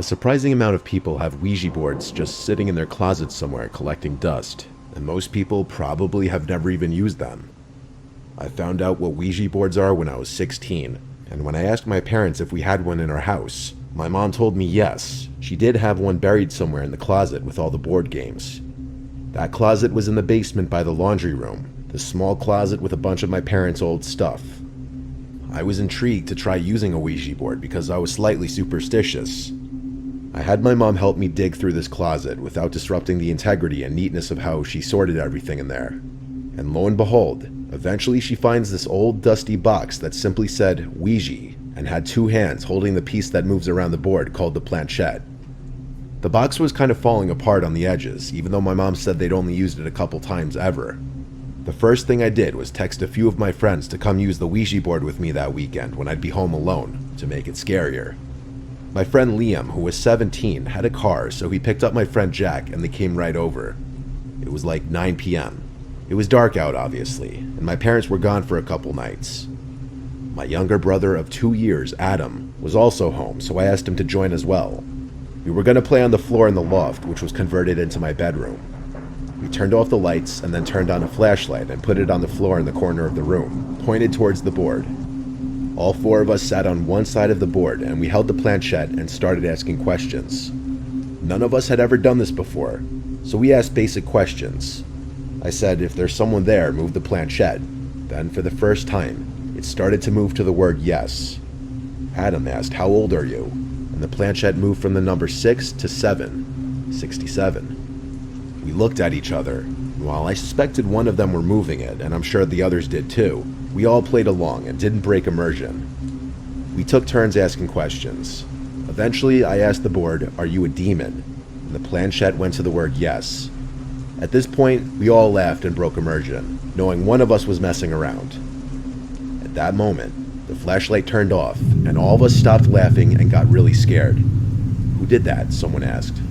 A surprising amount of people have Ouija boards just sitting in their closets somewhere collecting dust, and most people probably have never even used them. I found out what Ouija boards are when I was 16, and when I asked my parents if we had one in our house, my mom told me yes, she did have one buried somewhere in the closet with all the board games. That closet was in the basement by the laundry room, the small closet with a bunch of my parents' old stuff. I was intrigued to try using a Ouija board because I was slightly superstitious. I had my mom help me dig through this closet without disrupting the integrity and neatness of how she sorted everything in there. And lo and behold, eventually she finds this old dusty box that simply said Ouija and had two hands holding the piece that moves around the board called the planchette. The box was kind of falling apart on the edges, even though my mom said they'd only used it a couple times ever. The first thing I did was text a few of my friends to come use the Ouija board with me that weekend when I'd be home alone, to make it scarier. My friend Liam, who was 17, had a car, so he picked up my friend Jack and they came right over. It was like 9 p.m. It was dark out, obviously, and my parents were gone for a couple nights. My younger brother of 2 years, Adam, was also home, so I asked him to join as well. We were going to play on the floor in the loft, which was converted into my bedroom. We turned off the lights and then turned on a flashlight and put it on the floor in the corner of the room, pointed towards the board. All four of us sat on one side of the board and we held the planchette and started asking questions. None of us had ever done this before, so we asked basic questions. I said, if there's someone there, move the planchette. Then, for the first time, it started to move to the word yes. Adam asked, how old are you? And the planchette moved from the number 6 to 7, 67. We looked at each other, and while I suspected one of them were moving it, and I'm sure the others did too, we all played along and didn't break immersion. We took turns asking questions. Eventually, I asked the board, are you a demon? And the planchette went to the word yes. At this point, we all laughed and broke immersion, knowing one of us was messing around. At that moment, the flashlight turned off, and all of us stopped laughing and got really scared. Who did that? Someone asked.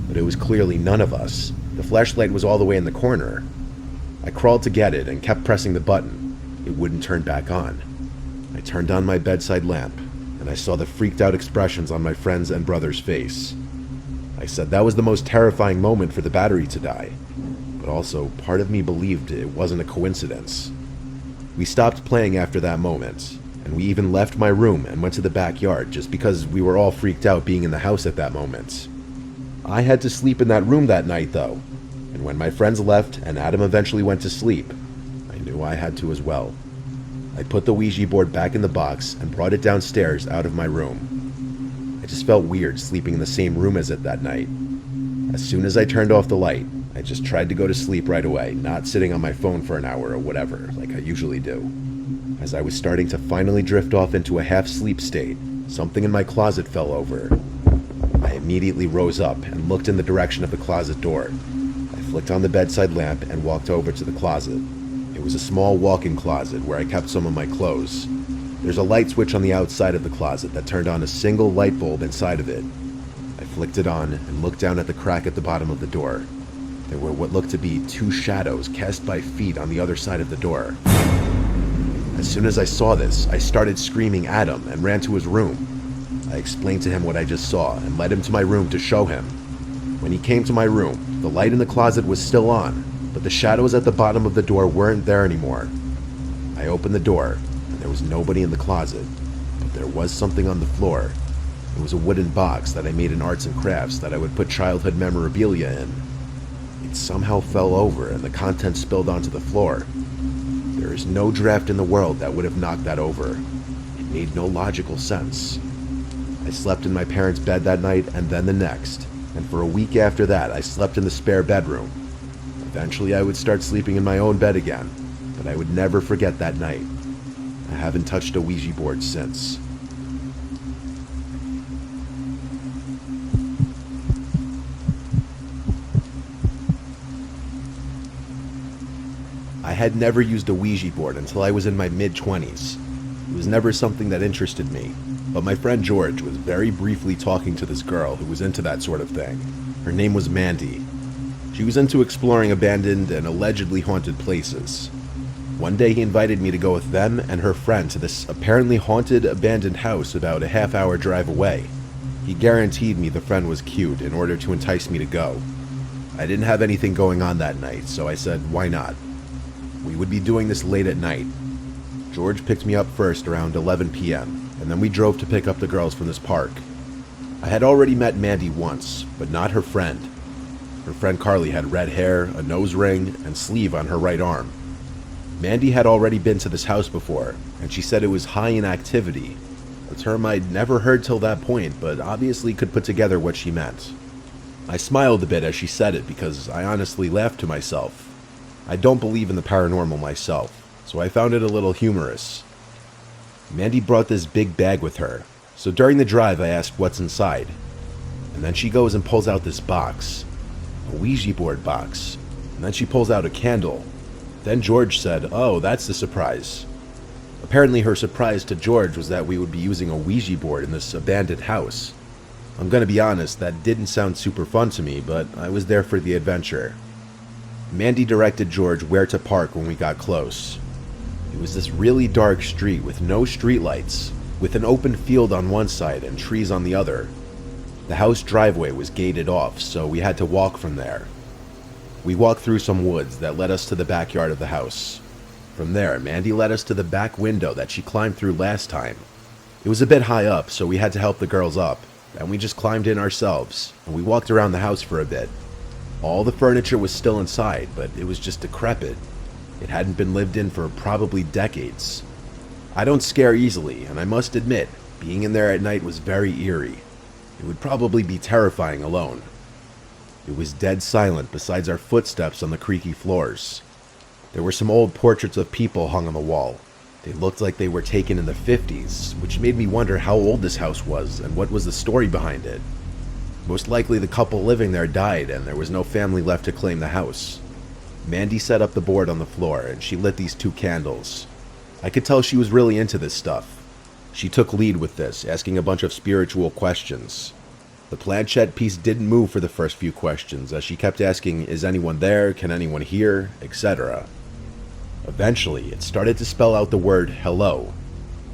But it was clearly none of us. The flashlight was all the way in the corner. I crawled to get it and kept pressing the button. It wouldn't turn back on. I turned on my bedside lamp, and I saw the freaked out expressions on my friend's and brother's face. I said that was the most terrifying moment for the battery to die, but also part of me believed it wasn't a coincidence. We stopped playing after that moment, and we even left my room and went to the backyard just because we were all freaked out being in the house at that moment. I had to sleep in that room that night though, and when my friends left and Adam eventually went to sleep, I knew I had to as well. I put the Ouija board back in the box and brought it downstairs out of my room. I just felt weird sleeping in the same room as it that night. As soon as I turned off the light, I just tried to go to sleep right away, not sitting on my phone for an hour or whatever, like I usually do. As I was starting to finally drift off into a half-sleep state, something in my closet fell over. I immediately rose up and looked in the direction of the closet door. I flicked on the bedside lamp and walked over to the closet. It was a small walk-in closet where I kept some of my clothes. There's a light switch on the outside of the closet that turned on a single light bulb inside of it. I flicked it on and looked down at the crack at the bottom of the door. There were what looked to be 2 shadows cast by feet on the other side of the door. As soon as I saw this, I started screaming at him and ran to his room. I explained to him what I just saw and led him to my room to show him. When he came to my room, the light in the closet was still on, but the shadows at the bottom of the door weren't there anymore. I opened the door, and there was nobody in the closet, but there was something on the floor. It was a wooden box that I made in arts and crafts that I would put childhood memorabilia in. It somehow fell over and the contents spilled onto the floor. There is no draft in the world that would have knocked that over. It made no logical sense. I slept in my parents' bed that night and then the next, and for a week after that I slept in the spare bedroom. Eventually I would start sleeping in my own bed again, but I would never forget that night. I haven't touched a Ouija board since. I had never used a Ouija board until I was in my mid-20s. It was never something that interested me, but my friend George was very briefly talking to this girl who was into that sort of thing. Her name was Mandy. She was into exploring abandoned and allegedly haunted places. One day he invited me to go with them and her friend to this apparently haunted abandoned house about a half-hour drive away. He guaranteed me the friend was cute in order to entice me to go. I didn't have anything going on that night, so I said, why not? We would be doing this late at night. George picked me up first around 11 p.m., and then we drove to pick up the girls from this park. I had already met Mandy once, but not her friend. Her friend Carly had red hair, a nose ring, and sleeve on her right arm. Mandy had already been to this house before, and she said it was high in activity, a term I'd never heard till that point, but obviously could put together what she meant. I smiled a bit as she said it because I honestly laughed to myself. I don't believe in the paranormal myself, so I found it a little humorous. Mandy brought this big bag with her, so during the drive I asked what's inside. And then she goes and pulls out this box, a Ouija board box, and then she pulls out a candle. Then George said, oh, that's the surprise. Apparently her surprise to George was that we would be using a Ouija board in this abandoned house. I'm gonna be honest, that didn't sound super fun to me, but I was there for the adventure. Mandy directed George where to park when we got close. It was this really dark street with no streetlights, with an open field on one side and trees on the other. The house driveway was gated off, so we had to walk from there. We walked through some woods that led us to the backyard of the house. From there, Mandy led us to the back window that she climbed through last time. It was a bit high up, so we had to help the girls up, and we just climbed in ourselves, and we walked around the house for a bit. All the furniture was still inside, but it was just decrepit. It hadn't been lived in for probably decades. I don't scare easily, and I must admit, being in there at night was very eerie. It would probably be terrifying alone. It was dead silent besides our footsteps on the creaky floors. There were some old portraits of people hung on the wall. They looked like they were taken in the 50s, which made me wonder how old this house was and what was the story behind it. Most likely the couple living there died and there was no family left to claim the house. Mandy set up the board on the floor and she lit these 2 candles. I could tell she was really into this stuff. She took lead with this, asking a bunch of spiritual questions. The planchette piece didn't move for the first few questions as she kept asking, is anyone there, can anyone hear, etc. Eventually, it started to spell out the word hello.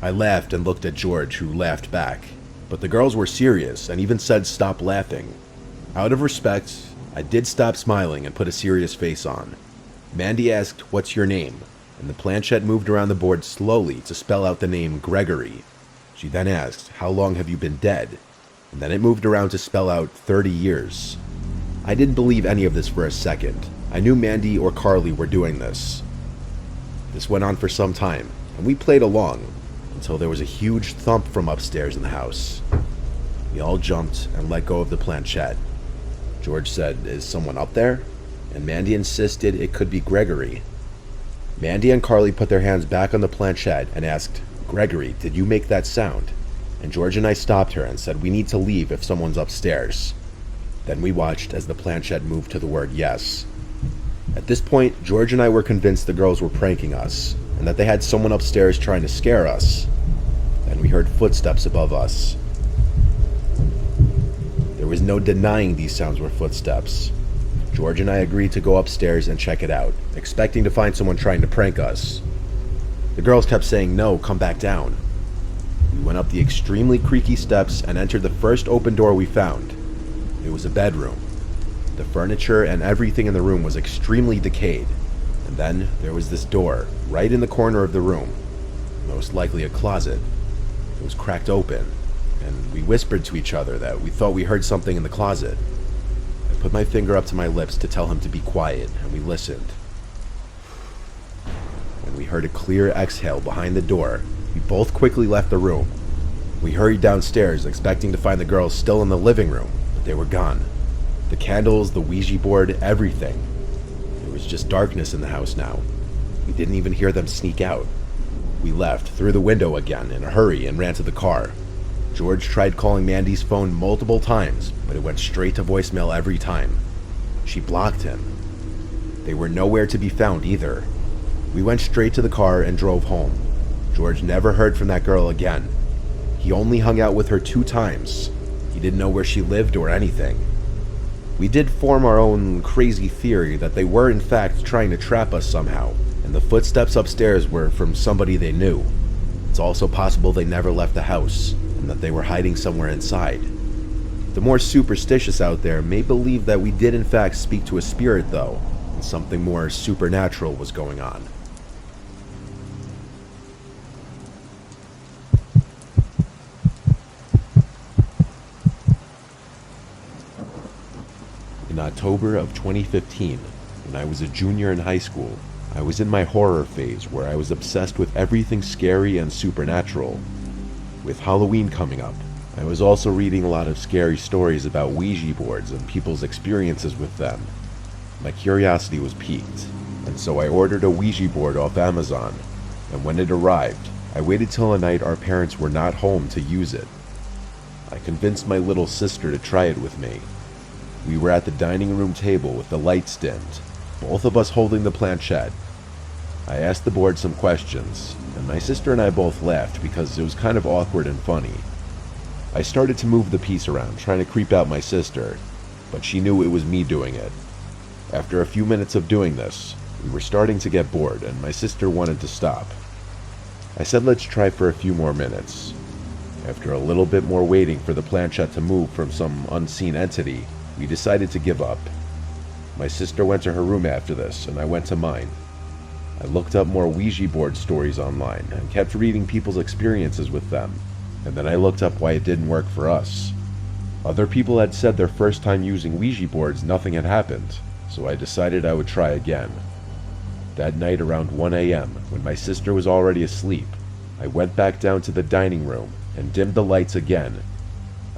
I laughed and looked at George, who laughed back. But the girls were serious and even said stop laughing. Out of respect, I did stop smiling and put a serious face on. Mandy asked, what's your name? And the planchette moved around the board slowly to spell out the name Gregory. She then asked, how long have you been dead? And then it moved around to spell out 30 years. I didn't believe any of this for a second. I knew Mandy or Carly were doing this. This went on for some time, and we played along, until there was a huge thump from upstairs in the house. We all jumped and let go of the planchette. George said, is someone up there? And Mandy insisted it could be Gregory. Mandy and Carly put their hands back on the planchette and asked, Gregory, did you make that sound? And George and I stopped her and said we need to leave if someone's upstairs. Then we watched as the planchette moved to the word yes. At this point, George and I were convinced the girls were pranking us, and that they had someone upstairs trying to scare us. Then we heard footsteps above us. There was no denying these sounds were footsteps. George and I agreed to go upstairs and check it out, expecting to find someone trying to prank us. The girls kept saying, no, come back down. We went up the extremely creaky steps and entered the first open door we found. It was a bedroom. The furniture and everything in the room was extremely decayed. And then there was this door, right in the corner of the room. Most likely a closet. It was cracked open, and we whispered to each other that we thought we heard something in the closet. I put my finger up to my lips to tell him to be quiet, and we listened. When we heard a clear exhale behind the door, we both quickly left the room. We hurried downstairs, expecting to find the girls still in the living room, but they were gone. The candles, the Ouija board, everything. There was just darkness in the house now. We didn't even hear them sneak out. We left through the window again in a hurry and ran to the car. George tried calling Mandy's phone multiple times, but it went straight to voicemail every time. She blocked him. They were nowhere to be found either. We went straight to the car and drove home. George never heard from that girl again. He only hung out with her 2 times. He didn't know where she lived or anything. We did form our own crazy theory that they were in fact trying to trap us somehow, and the footsteps upstairs were from somebody they knew. It's also possible they never left the house, and that they were hiding somewhere inside. The more superstitious out there may believe that we did in fact speak to a spirit though, and something more supernatural was going on. In October of 2015, when I was a junior in high school, I was in my horror phase where I was obsessed with everything scary and supernatural. With Halloween coming up, I was also reading a lot of scary stories about Ouija boards and people's experiences with them. My curiosity was piqued, and so I ordered a Ouija board off Amazon, and when it arrived, I waited till a night our parents were not home to use it. I convinced my little sister to try it with me. We were at the dining room table with the lights dimmed, both of us holding the planchette. I asked the board some questions, and my sister and I both laughed because it was kind of awkward and funny. I started to move the piece around, trying to creep out my sister, but she knew it was me doing it. After a few minutes of doing this, we were starting to get bored, and my sister wanted to stop. I said let's try for a few more minutes. After a little bit more waiting for the planchette to move from some unseen entity, we decided to give up. My sister went to her room after this, and I went to mine. I looked up more Ouija board stories online and kept reading people's experiences with them, and then I looked up why it didn't work for us. Other people had said their first time using Ouija boards nothing had happened, so I decided I would try again. That night around 1 a.m., when my sister was already asleep, I went back down to the dining room and dimmed the lights again.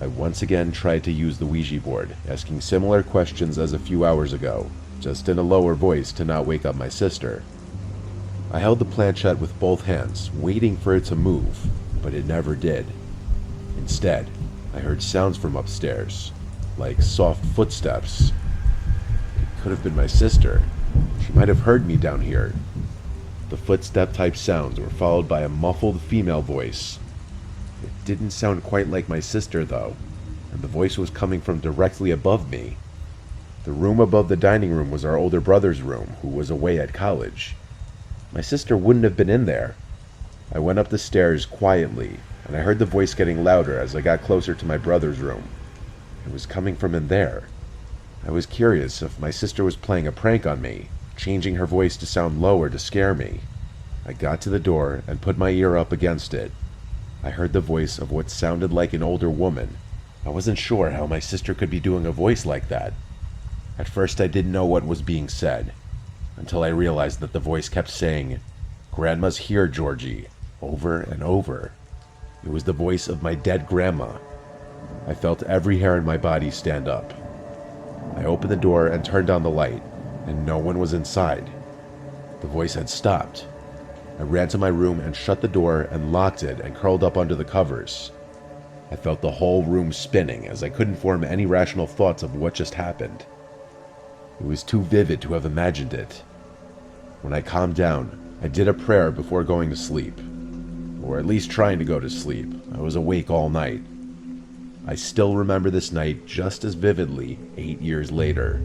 I once again tried to use the Ouija board, asking similar questions as a few hours ago, just in a lower voice to not wake up my sister. I held the planchette with both hands, waiting for it to move, but it never did. Instead, I heard sounds from upstairs, like soft footsteps. It could have been my sister. She might have heard me down here. The footstep-type sounds were followed by a muffled female voice. It didn't sound quite like my sister, though, and the voice was coming from directly above me. The room above the dining room was our older brother's room, who was away at college. My sister wouldn't have been in there. I went up the stairs quietly, and I heard the voice getting louder as I got closer to my brother's room. It was coming from in there. I was curious if my sister was playing a prank on me, changing her voice to sound lower to scare me. I got to the door and put my ear up against it. I heard the voice of what sounded like an older woman. I wasn't sure how my sister could be doing a voice like that. At first I didn't know what was being said, until I realized that the voice kept saying, "Grandma's here, Georgie," over and over. It was the voice of my dead grandma. I felt every hair in my body stand up. I opened the door and turned on the light, and no one was inside. The voice had stopped. I ran to my room and shut the door and locked it and curled up under the covers. I felt the whole room spinning as I couldn't form any rational thoughts of what just happened. It was too vivid to have imagined it. When I calmed down, I did a prayer before going to sleep. Or at least trying to go to sleep. I was awake all night. I still remember this night just as vividly 8 years later.